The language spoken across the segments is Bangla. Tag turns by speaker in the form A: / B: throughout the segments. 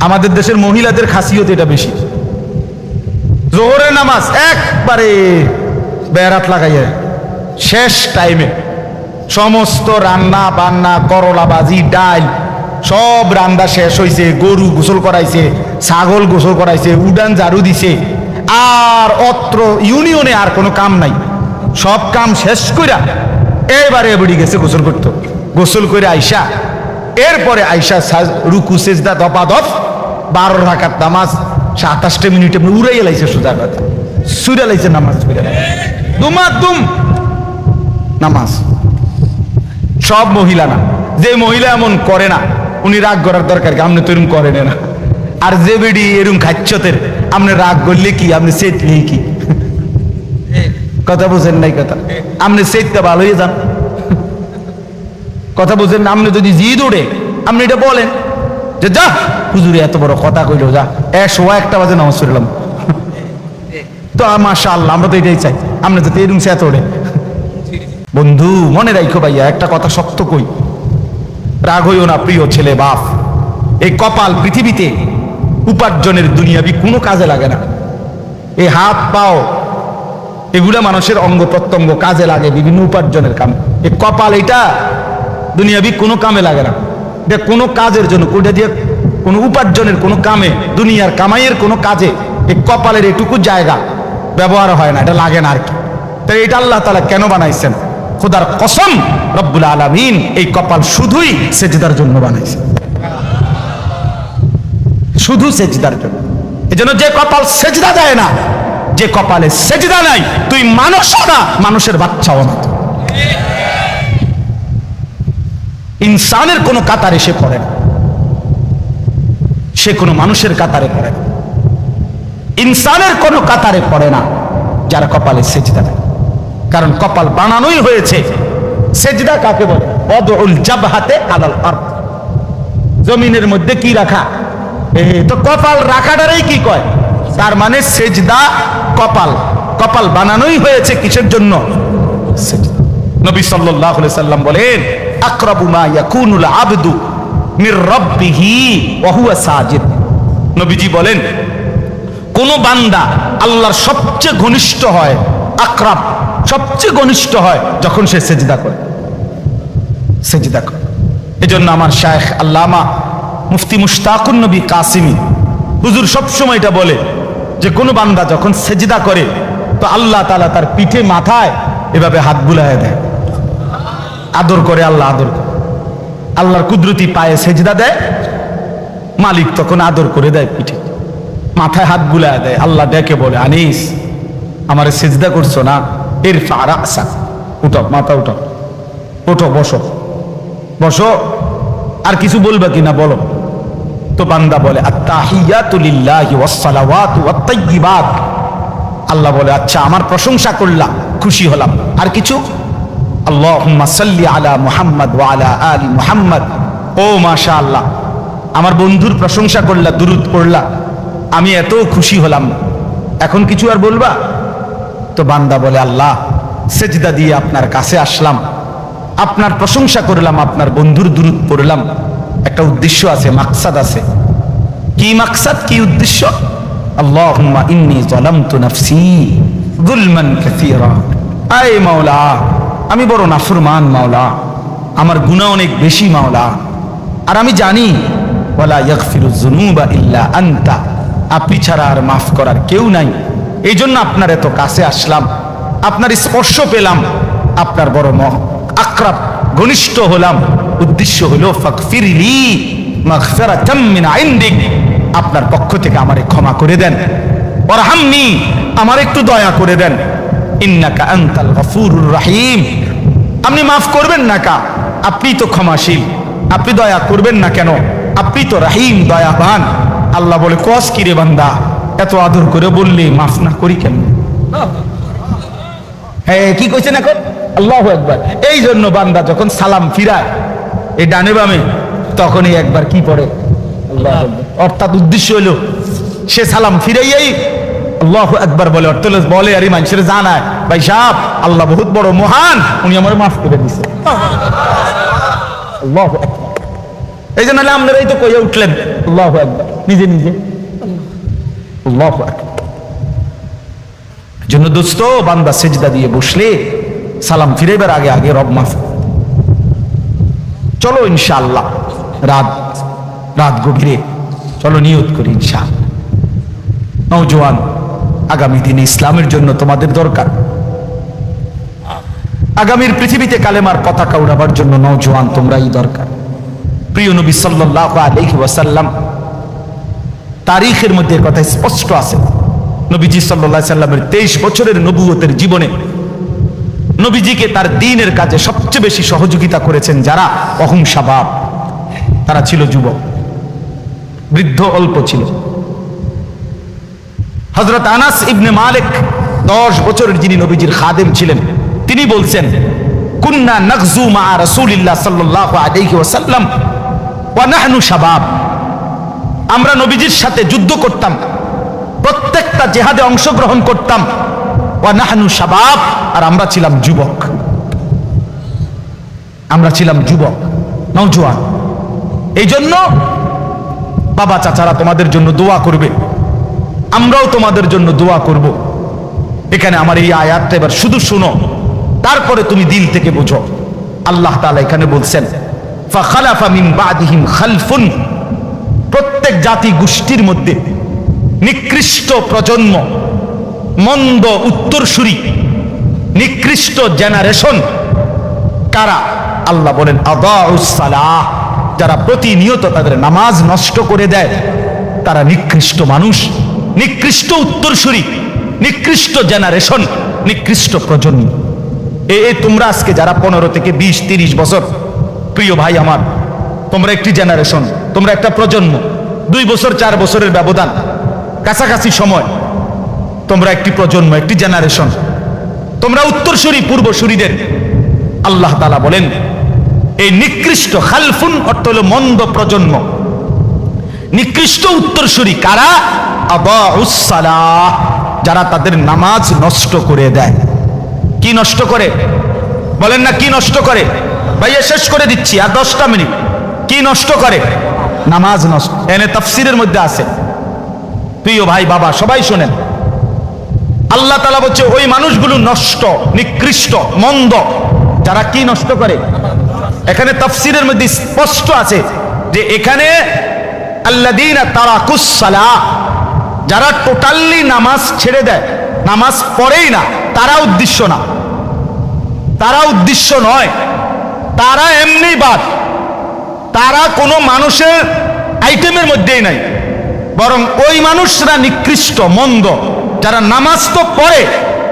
A: আমাদের দেশের মহিলাদের খাসিয়ত এটা বেশি। জোহরের নামাজ একবারে বেড়াত লাগাইয়া শেষ টাইমে সমস্ত রান্না বান্না, করলা ভাজি, ডাল সব রান্না শেষ হয়েছে, গরু গোসল করাইছে, ছাগল গোসল করাইছে, উডান ঝাড়ু দিছে, আর অত্র ইউনিয়নে আর কোনো কাম নাই। সব কাম শেষ কইরা এবারে বুড়ি গেছে গোসল করত। গোসল করে আইসা এরপরে আইসা রুকু সেজদা দপাদপ 12 রাকাত নামাজ 27 মিনিটে উড়াইয়া লাইছে, সোজা কথা সুরা লাইছে নামাজ দুমাদুম নামাজ। সব মহিলা না, যে মহিলা এমন করে না উনি রাগ করার দরকার কি, আপনি তো এরকম করেন না। আর যে বেডি এরকম খাচ্ছতের আপনি রাগ করলে কি, আপনি সেটলে কি, কথা বুঝেন নাই? কথা আপনি সেটটা ভালো হয়ে যান, কথা বুঝেন না? আপনি যদি জিদ ওঠে আপনি এটা বলেন যে যা হুজুরে এত বড় কথা কইল, যা 1:01 বাজে নামাজ পড়লাম। তো মাশাআল্লাহ, আমরা তো এটাই চাই, আপনি যাতে এরকম সেত ওঠে। বন্ধু মনে রাখো ভাইয়া, একটা কথা শক্ত কই, রাগ হইও না প্রিয় ছেলে বাপ। এই কপাল পৃথিবীতে উপার্জনের দুনিয়াবি কোনো কাজে লাগে না। এই হাত পাও এগুলা মানুষের অঙ্গ প্রত্যঙ্গ কাজে লাগে বিভিন্ন উপার্জনের কাম। এই কপাল এটা দুনিয়াবি কোনো কামে লাগে না, এটা কোনো কাজের জন্য, কোটা দিয়ে কোনো উপার্জনের কোনো কামে, দুনিয়ার কামাইয়ের কোনো কাজে এই কপালের এটুকু জায়গা ব্যবহার হয় না, এটা লাগে না আর কি। তাই এটা আল্লাহ তাআলা কেন বানাইছেন? খোদার কসম রব্বুল আলামিন এই কপাল শুধুই সেজদার জন্য বানাইছেন, শুধু সেজদার জন্য। এজন্য যে কপাল সেজদা দেয় না, যে কপালে সেজদা নাই, তুই মানুষও না, মানুষের বাচ্চাও না। ইনসানের কোনো কাতারে সে পড়ে না, সে কোনো মানুষের কাতারে পড়ে না। ইনসানের কোনো কাতারে পড়ে না যার কপালে সেজদা নেই। কারণ কপাল বানানোই হয়েছে, সেজদা কাকে বলে? ওয়াদউল জাবহাতে আলাল আরদ, জমিনের মধ্যে কি রাখা, তো কপাল রাখাটারই কি কয়? তার মানে সেজদা কপাল, কপাল বানানোই হয়েছে কিসের জন্য? সেজদা। নবী সাল্লাল্লাহু আলাইহি সাল্লাম বলেন, আকরাবু মা ইয়াকুনুল আবদু মির রাব্বিহি ওয়া হুয়া সাজিদ। নবীজি বলেন কোন বান্দা আল্লাহর সবচেয়ে ঘনিষ্ঠ হয়, আকরাব সবচেয়ে ঘনিষ্ঠ হয় যখন সে সেজদা করে, সেজদা করে। এজন্য আমার শায়েখ আল্লামা মুফতি মুশতাকুন নবী কাসিমি হুজুর সবসময় এটা বলে যে কোন বান্দা যখন সেজদা করে তো আল্লাহ তাআলা তার পিঠে মাথায় এভাবে হাত বুলায় দেয়, আদর করে। আল্লাহ আদর করে, আল্লাহর কুদরতি পায়ে সেজদা দেয়, মালিক তখন আদর করে দেয়, পিঠে মাথায় হাত বুলায় দেয়। আল্লাহ ডেকে বলে, আনিস আমারে সেজদা করছো না, ইরফা রাসা, উঠো, মাথা উঠো, ওঠো, বসো, বসো। আর কিছু বলবা কিনা বলো। তো বান্দা বলে আত্তাহিয়াতু লিল্লাহি ওয়াস সালাওয়াতু ওয়াত তাইয়্যিবাত। আল্লাহ বলে আচ্ছা আমার প্রশংসা করলাম, খুশি হলাম, আর কিছু? আল্লাহুম্মা সাল্লি আলা মুহাম্মদ ওয়া আলা আলি মুহাম্মদ। ও মাশাআল্লাহ, আমার বন্ধুর প্রশংসা করলা, দুরূদ পড়লা, আমি এত খুশি হলাম, এখন কিছু আর বলবা? তো বান্দা বলে আল্লাহ সেজদা দিয়ে আপনার কাছে আসলাম, আপনার প্রশংসা করলাম, আপনার বন্ধুর দুরূদ পড়লাম, একটা উদ্দেশ্য আছে, মাকসাদ আছে। কি মাকসাদ, কি উদ্দেশ্য? আল্লাহুম্মা ইন্নী যালামতু নাফসি যুলমান কাসীরা। আয় মাওলা, আমি বড় নাফরমান মাওলা, আমার গুনাহ অনেক বেশি মাওলা, আর আমি জানি ওয়ালা ইয়াগফিরুয যুনুবা ইল্লা আনতা, আপনি ছাড়া আর মাফ করার কেউ নাই। এই জন্য আপনার এত কাছে আসলাম, আপনার স্পর্শ পেলাম, আপনার বড় আকরাব ঘনিষ্ঠ হলাম। উদ্দেশ্য হলো ফাগফিরলি মাগফিরাতাম মিন ইনদিক, আপনার পক্ষ থেকে আমারে ক্ষমা করে দেন, ওয়ারহামনি, আমার একটু দয়া করে দেন, ইন্নাকা আনতাল গফুরুর রহিম, আপনি মাফ করবেন না কা, আপনি তো ক্ষমাশীল, আপনি দয়া করবেন না কেন, আপনি তো রহিম, দয়াবান। আল্লাহ বলে কস কি রে বান্দা, এত আদর করে বললে মাফ না করি কেন? হ্যাঁ কি কইছেন এখন? আল্লাহু আকবার। এই জন্য বান্দা যখন সালাম ফিরায় এই ডানে বামে, তখনই একবার কি পড়ে আল্লাহু আকবার, অর্থাৎ উদ্দেশ্য হলো সে সালাম ফিরাইয়াই আল্লাহু আকবার বলে, অর্থ বলে আর মানুষের জানায় ভাই সাহেব আল্লাহ বহুত বড় মহান, উনি আমার মাফ করে দিছে। আল্লাহু আকবার। এই জন্য আপনারাই তো কইয়া উঠলেন আল্লাহু আকবার। নিজে নিজে। আল্লাহু আকবার। জন্য দোস্ত, বান্দা সেজদা দিয়ে বসলে সালাম ফিরাইবার আগে আগে রব মাফ। চলো ইনশাআল্লাহ রাত গভীরে চলো নিয়ত করি ইনশাআল্লাহ। নওজোয়ান, আগামী দিনে ইসলামের জন্য তোমাদের দরকার। আগামীর পৃথিবীতে কালেমার পতাকা উড়াবার জন্য নওজোয়ান তোমরাই দরকার। প্রিয় নবী সাল্লাল্লাহু আলাইহি ওয়াসাল্লাম তারিখের মধ্যে কথা স্পষ্ট আছে। নবীজি সাল্লাল্লাহু আলাইহি সাল্লামের 23 বছরের নবুয়তের জীবনে নবীজিকে তার দ্বীনের কাজে সবচেয়ে বেশি সহযোগিতা করেছেন যারা, অহম শাবাব, তারা ছিল যুবক, বৃদ্ধ অল্প ছিল। হযরত আনাস ইবনে মালিক 10 বছরের যিনি নবীজির খাদেম ছিলেন, তিনি বলছেন, কুন্না নাগজু মা রাসূলিল্লাহ সাল্লাল্লাহু আলাইহি ওয়াসাল্লাম ওয়া নাহনু শাবাব। আমরা নবীজির সাথে যুদ্ধ করতাম, প্রত্যেকটা জিহাদে অংশগ্রহণ করতাম। ওয়া নাহনু শাবাব, আর আমরা ছিলাম যুবক, আমরা ছিলাম যুবক, নওজোয়ান। এই জন্য বাবা চাচারা তোমাদের জন্য দোয়া করবে, আমরাও তোমাদের জন্য দোয়া করব। এখানে আমার এই আয়াতটা এবার শুধু শুনো, তারপরে তুমি দিল থেকে বুঝো। আল্লাহ তাআলা এখানে বলছেন, ফাখালাফা মিন বাদিহিম খালফুন, প্রত্যেক জাতি গোষ্ঠীর মধ্যে নিকৃষ্ট প্রজন্ম, মন্দ উত্তরসূরি, নিকৃষ্ট জেনারেশন কারা? আল্লাহ বলেন আদাউস সালাহ, যারা প্রতিনিয়ত তাদের নামাজ নষ্ট করে দেয়, তারা নিকৃষ্ট মানুষ, নিকৃষ্ট উত্তরসূরি, নিকৃষ্ট জেনারেশন, নিকৃষ্ট প্রজন্ম। তোমরা আজকে যারা 15 থেকে 20-30 বছর, প্রিয় ভাই আমার, তোমরা একটি জেনারেশন, তোমরা একটা প্রজন্ম, 2 বছর 4 বছরের ব্যবধান, কাছাকাছি সময়, তোমরা একটি প্রজন্ম, একটি জেনারেশন, তোমরা উত্তরসূরি পূর্বসূরিদের। আল্লাহ তাআলা বলেন এই নিকৃষ্ট, খালফুন অর্থ হলো মন্দ প্রজন্ম, নিকৃষ্ট উত্তরসূরি কারা? আদাউস সালাহ, যারা তাদের নামাজ নষ্ট করে দেয়। কি নষ্ট করে বলেন না? কি নষ্ট করে? ভাইয়া শেষ করে দিচ্ছি, আর 10টা মিনিট। কি নষ্ট করে? নামাজ নষ্ট। এনে তাফসীরের মধ্যে আছে, প্রিয় ভাই বাবা সবাই শোনেন। আল্লাহ তাআলা বলছে ওই মানুষগুলো নষ্ট, নিকৃষ্ট, মন্দ, যারা কি নষ্ট করে। এখানে তাফসীরের মধ্যে স্পষ্ট আছে যে এখানে আল্লাযীনা তারাকুস সালাহ, যারা টোটালি নামাজ ছেড়ে দেয়, নামাজ পড়েই না, তারা উদ্দেশ্য না, তারা উদ্দেশ্য নয়, তারা এমনি বাদ, তারা কোনো মানুষের আইটেমের মধ্যেই নাই, বরং ওই মানুষরা নিকৃষ্ট, মন্দ, যারা নামাজ তো পড়ে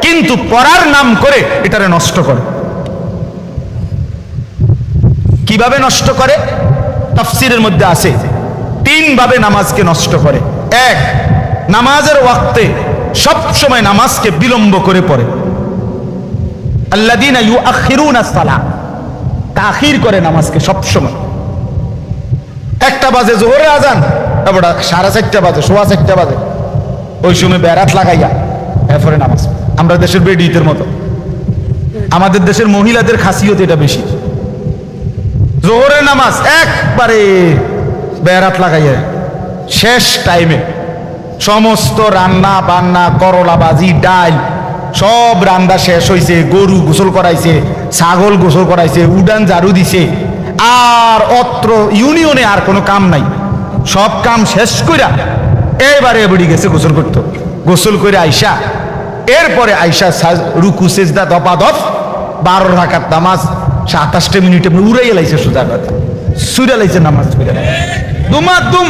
A: কিন্তু পড়ার নাম করে এটারে নষ্ট করে। কিভাবে নষ্ট করে? তাফসীরের মধ্যে আছে 3 ভাবে নামাজকে নষ্ট করে। 1, নামাজের ওয়াক্তে সব সময় নামাজকে বিলম্ব করে পড়ে। আল্লাযীনা ইউআখিরুনা সালাহ, তাখির করে নামাজকে সব সময়। 1টা বাজে জোহরের আজান, তারপর 4:30 বাজে, 4:15 বাজে, ওই সময় বেরাত লাগাইয়া এরপরে নামাজ। আমরা দেশের বেডিদের মতো, আমাদের দেশের মহিলাদের খাসিয়ত এটা বেশি। জোহরের নামাজ একবারে বেরাত লাগাইয়া শেষ টাইমে সমস্ত রান্না বান্না, করলা ভাজি, ডাল সব রান্না শেষ হয়েছে, গরু গোসল করাইছে, ছাগল গোসল করাইছে, উডান ঝাড়ু দিছে, আর অত্র ইউনিয়নে আর কোনো কাম নাই, সব কাম শেষ কইরা এবারে এবারে গেছে গোসল করতো। গোসল করে আইসা, এরপরে আইসা রুকু সেজদা দপাদপ, 12 রাকাত নামাজ 27 মিনিটে উড়াই লাইছে, সোজা কথা সুরা লাইছে নামাজ করে, দুমাদুম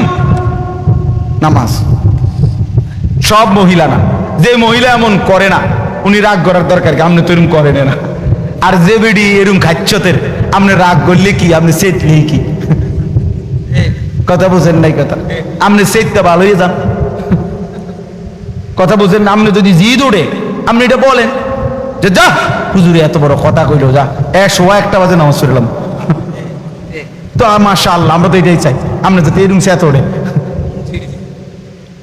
A: নামাজ। সব মহিলা না, যে মহিলা এমন করে না উনি রাগ করার দরকার কি? আপনি তো এরকম করেন না। আর যে বেডি এরকম খাচ্ছতের, আপনি রাগ করলে কি, আপনি চেতলে কি? কথা বুঝেন নাই? কথা আপনি চেততে ভালো হয়ে যান, কথা বুঝেন না? আপনি যদি জিদ ওঠে আপনি এটা বলেন যে যা হুজুরে এত বড় কথা কইলো, যা 1:01 বাজে নামাজ পড়লাম। তো মাশাআল্লাহ, আমরা তো এটাই চাই, আপনি যাতে এরকম চেত ওঠে।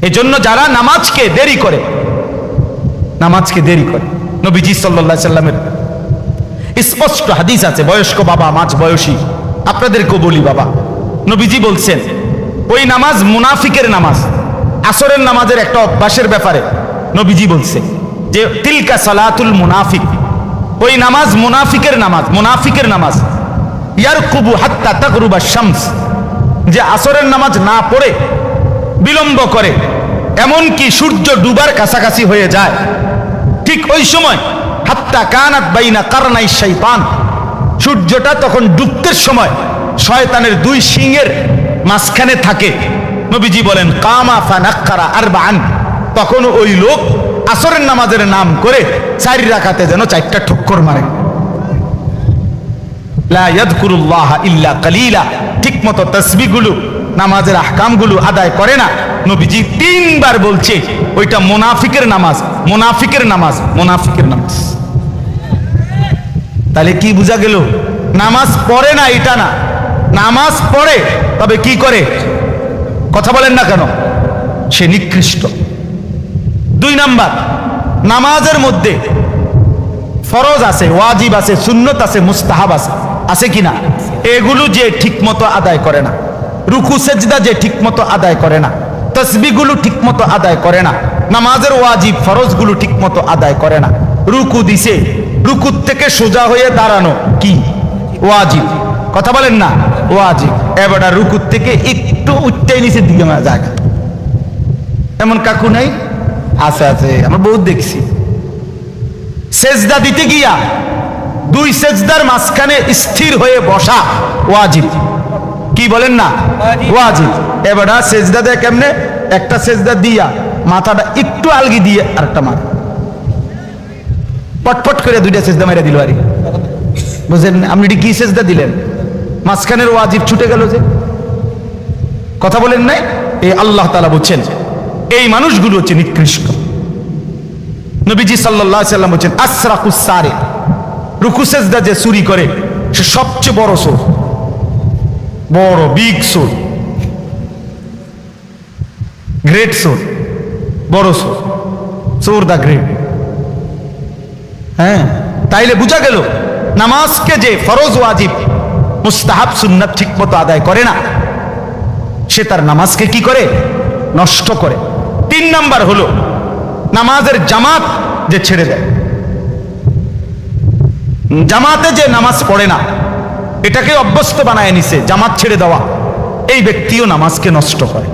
A: এই জন্য যারা নামাজকে দেরি করে, নামাজকে দেরি করে, নবীজি সাল্লাল্লাহু আলাইহি সাল্লামের স্পষ্ট হাদিস আছে, বয়স্ক বাবা, মাঝ বয়সী, আপনাদেরকেও বলি বাবা, নবীজি বলছেন ওই নামাজ মুনাফিকের নামাজ। আসরের নামাজের একটা অভ্যাসের ব্যাপারে নবীজি বলছে যে তিলকা সালাতুল মুনাফিক, ওই নামাজ মুনাফিকের নামাজ, মুনাফিকের নামাজ। ইয়ারকুবু হাত্তা তাগরুবা শামস, যে আসরের নামাজ না পড়ে বিলম্ব করে, এমনকি সূর্য ডুবার কাছাকাছি হয়ে যায়, ঠিক ওই সময় হাত্তা কানাত বাইনা কারনাই শাইতান, সূর্যটা তখন ডুবতের সময় শয়তানের দুই শিংয়ের মাঝখানে থাকে। নবীজি বলেন কামা ফানাক্কারা আরবাআন, তখন ওই লোক আসরের নামাজের নাম করে 4 রাকাতে যেন 4টা ঠক্কর মারে। লা ইয়াযকুরুল্লাহ ইল্লা কালিলা, ঠিক মতো তাসবিহগুলো, নামাজের আহকামগুলো আদায় করে না। নবীজি 3 বার বলছে ওইটা মুনাফিকের নামাজ, মুনাফিকের নামাজ, মুনাফিকের নামাজ। তাহলে কি বোঝা গেল? নামাজ পড়ে না এটা না, নামাজ পড়ে তবে কি করে? কথা বলেন না কেন? সে নিকৃষ্ট। 2 নাম্বার, নামাজের মধ্যে ফরজ আছে, ওয়াজিব আছে, সুন্নত আছে, মুস্তাহাব আছে, আছে কিনা? এগুলো যে ঠিক মতো আদায় করে না, রুকু সেজদা যে ঠিক মতো আদায় করে না, তসবিহগুলো ঠিক মতো আদায় করে না, নামাজের ওয়াজিব ফরজগুলো ঠিক মতো আদায় করে না, রুকু দিছে, রুকুর থেকে সোজা হয়ে দাঁড়ানো কি ওয়াজিব? কথা বলেন না, ওয়াজিব। এবার রুকুর থেকে একটু উঠতেই নিচের দিকে জায়গা, এমন কাকু নাই? আছে, আছে, আমরা বহুত দেখছি। সেজদা দিতে গিয়া 2 সেজদার মাঝখানে স্থির হয়ে বসা ওয়াজিব। কি বলেন না? ওয়াজিব। এবার সেজদা দেয় কেমনে? একটা সেজদা দিয়া মাথাটা একটু আলগি দিয়ে আরেকটা মাথা পটপট করে 2টা সেজদা মেরে দিল। আরে বুঝলেন আপনি কি সেজদা দিলেন? মাঝখানের ওয়াজিব ছুটে গেল যে। কথা বলেন নাই? এই আল্লাহ তাআলা বলছেন এই মানুষগুলো হচ্ছে নিকৃষ্ট। নবীজি সাল্লাল্লাহু আলাইহি সাল্লাম বলেন আসরাকুস সারিক, রুকু সেজদা যে চুরি করে সে সবচেয়ে বড় চোর, বড় বিগ চোর, গ্রেট চোর, বড় চোর, চোর দা গ্রেট। হ্যাঁ, তাইলে বুঝা গেল নামাজকে যে ফরজ ওয়াজিব মুস্তাহাব সুন্নাত ঠিক মতো আদায় করে না, সে তার নামাজকে কি করে? নষ্ট করে। 3 নাম্বার হলো নামাজের জামাত যে ছেড়ে দেয়, জামাতে যে নামাজ পড়ে না, এটাকে অভ্যস্ত বানায় নিছে জামাত ছেড়ে দেওয়া, এই ব্যক্তিও নামাজকে নষ্ট করে।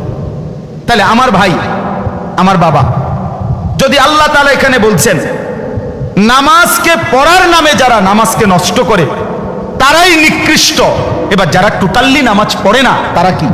A: তাহলে আমার ভাই, আমার বাবা, যদি আল্লাহ তাআলা এখানে বলছেন নামাজকে পড়ার নামে যারা নামাজকে নষ্ট করে তারাই নিকৃষ্ট, এবার যারা টোটালি নামাজ পড়ে না তারা কি?